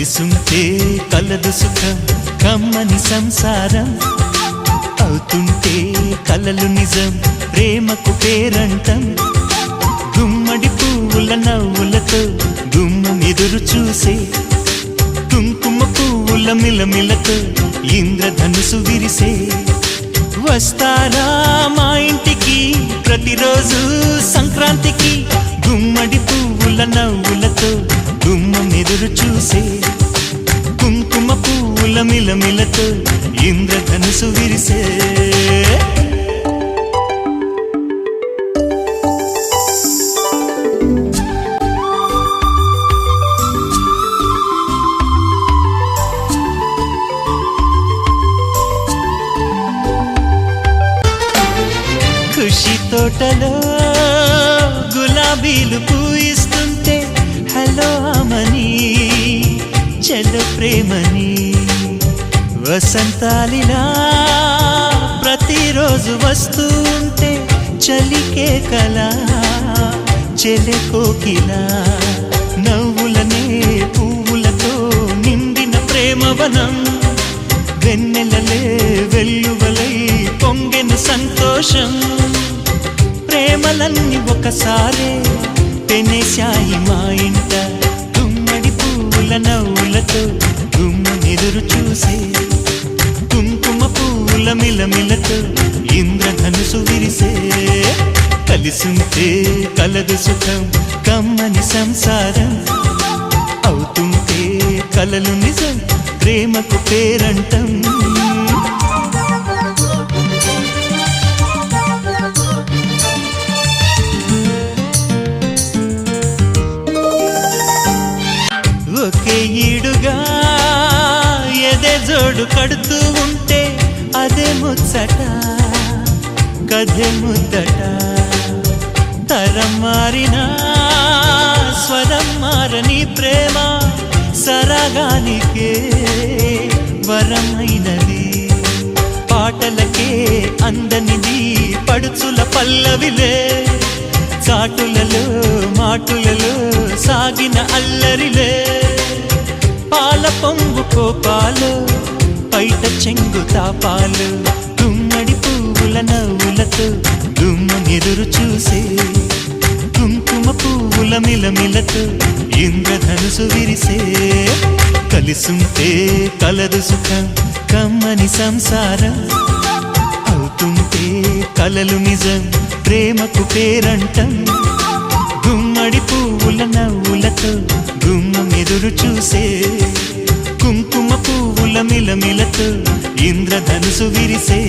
కలిసుంటే కలదు సుఖం కమ్మని సంసారం అవుతుంటే కలలు నిజం ప్రేమకు పేరంటం గుమ్మడి పువ్వుల నవ్వులతో గుమ్మం ఎదురు చూసే కుంకుమ పువ్వుల మిలమిలతో ఇంద్రధనుసు విరిసే వస్తారా మా ఇంటికి ప్రతిరోజు సంక్రాంతికి గుమ్మడి పువ్వుల నవ్వులతో గుమ్మం ఎదురు చూసే కుంకుమ పువ్వుల మిలమిలతో ఇంద్రధనుసు విరిసే ఖుషి తోటలో గులాబీలు పూయిస్తుంటే హలో అమని చెల్లు ప్రేమని వసంతాలిలా ప్రతిరోజు వస్తూ ఉంటే చలికే కలా చెలె కోకిలా నవ్వులనే పువ్వులతో నిండిన ప్రేమవనం వెన్నెలలే వెల్లువలై పొంగెను సంతోషం ప్రేమలన్నీ ఒకసారే పెనేశాయి మా ఇంట గుమ్మడి పువ్వుల నవ్వులతో గుమ్మం ఎదురు చూసే కుంకుమ పువ్వుల మిలమిలతో ఇంద్రధనుసు విరిసే కలిసుంటే కలదు సుఖం కమ్మని సంసారం అవుతుంటే కలలు నిజం ప్రేమకు పేరంటం ఒకే ఈడుగా ఎదే జోడు కడుతూ ఉంటే అదే ముచ్చట కథే ముద్దట తరం మారినా స్వరం మారని ప్రేమ సరగానికే వరమైనది పాటలకే అందనిది పడుచుల పల్లవిలే చాటులలో మాటులలో సాగిన అల్లరిలే పాల పొంగు కోపాలు పైట చెంగు తాపాలు గుమ్మడి పువ్వుల నవ్వులతో గుమ్మం ఎదురు చూసే కుంకుమ పువ్వుల మిలమిలతో ఇంద్రధనుసు విరిసే కలిసుంటే కలదు సుఖం కమ్మని సంసారం అవుతుంటే కలలు నిజం ప్రేమకు పేరంటం గుమ్మడి పువ్వుల నవ్వులతో గుమ్మం ఎదురు చూసే కుంకుమ పువ్వుల మిలమిలతో ఇంద్రధనుసు విరిసే